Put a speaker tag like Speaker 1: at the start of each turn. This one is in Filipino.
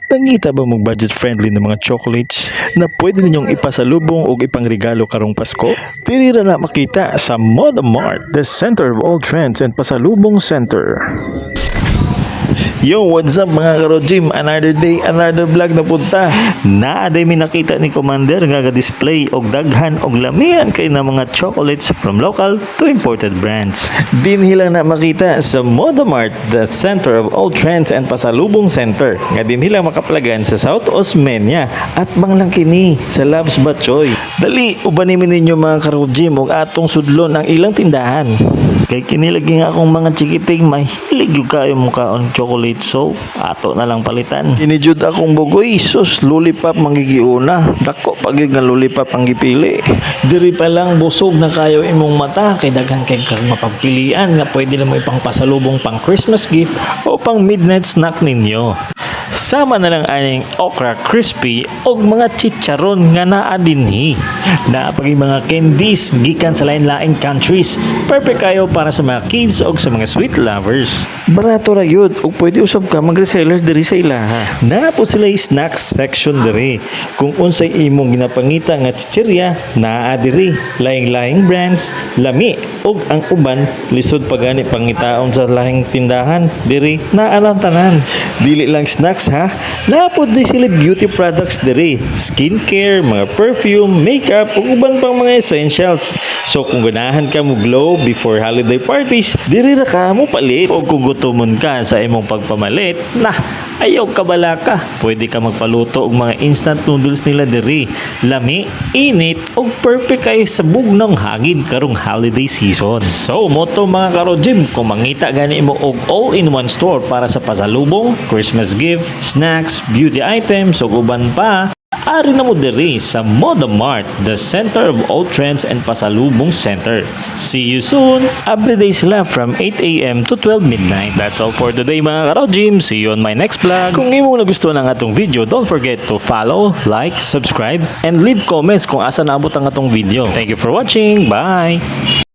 Speaker 1: Nangita ba mong budget-friendly na mga chocolates na pwede ninyong ipasalubong o ipangregalo karong Pasko? Pirira na makita sa Moda Mart, the center of all trends and pasalubong center. Yo, what's up mga ka-Rojim? Another day, another vlog na punta. Naaday may nakita ni Commander nga display og daghan og lamian kay na mga chocolates from local to imported brands. Dinhilang na makita sa Moda Mart, the center of all trends and pasalubong center. Nga dinhilang makaplagan sa South Osmeña at banglang kini sa Labs Batchoy. Dali, ubanimin ninyo mga ka-Rojim og atong sudlon ang ilang tindahan. Kay kinilagi nga akong mga chikiting mahilig yung kayo mukhaon chocolate, so ato na lang palitan. Kinijud akong bugoy, sus lollipop mangigiuna, dako pagig nga lollipop ang gipili. Diri pa lang busog na kayo imong mata kay daghan kay kag mapagpilian nga pwede na mo ipang pasalubong pang Christmas gift o pang midnight snack ninyo. Sama na lang aning okra crispy og mga chicharon nga naa dinhi. Naapagi mga candies gikan sa lain-laing countries. Perfect kayo para sa mga kids o sa mga sweet lovers. Barato ra yun o pwede usab ka mag-reseller diri sa ilaha. Napo sila snacks section diri. Kung unsay imong ginapangita nga chichirya, naa diri. Laing-laing brands, lami og ang uban lisod pagani pangitaon sa lahing tindahan diri naa lang tanan. Dili lang snacks ha. Napo di sila beauty products diri. Skincare, mga perfume, makeup ug uban pang mga essentials. So kung ganahan ka mo glow before holiday parties, diri ra ka mo palit. O kung gutomon ka sa imong pagpamalit, ayaw ka bala ka. Pwede ka magpaluto og mga instant noodles nila diri. Lami, init ug perfect kayo sa bugnong hagin karong holiday season. So moto mga ka-Rojim, kung mangita gani mo og all-in-one store para sa pasalubong, Christmas gift, snacks, beauty items ug uban pa, ari na mo diri sa Moda Mart, the center of all trends and pasalubong center. See you soon! Everyday sila from 8 a.m. to 12 midnight. That's all for today mga ka-Rojim. See you on my next vlog. Kung imo nagustuhan ang atong video, don't forget to follow, like, subscribe, and leave comments kung asa naabot ang atong video. Thank you for watching. Bye!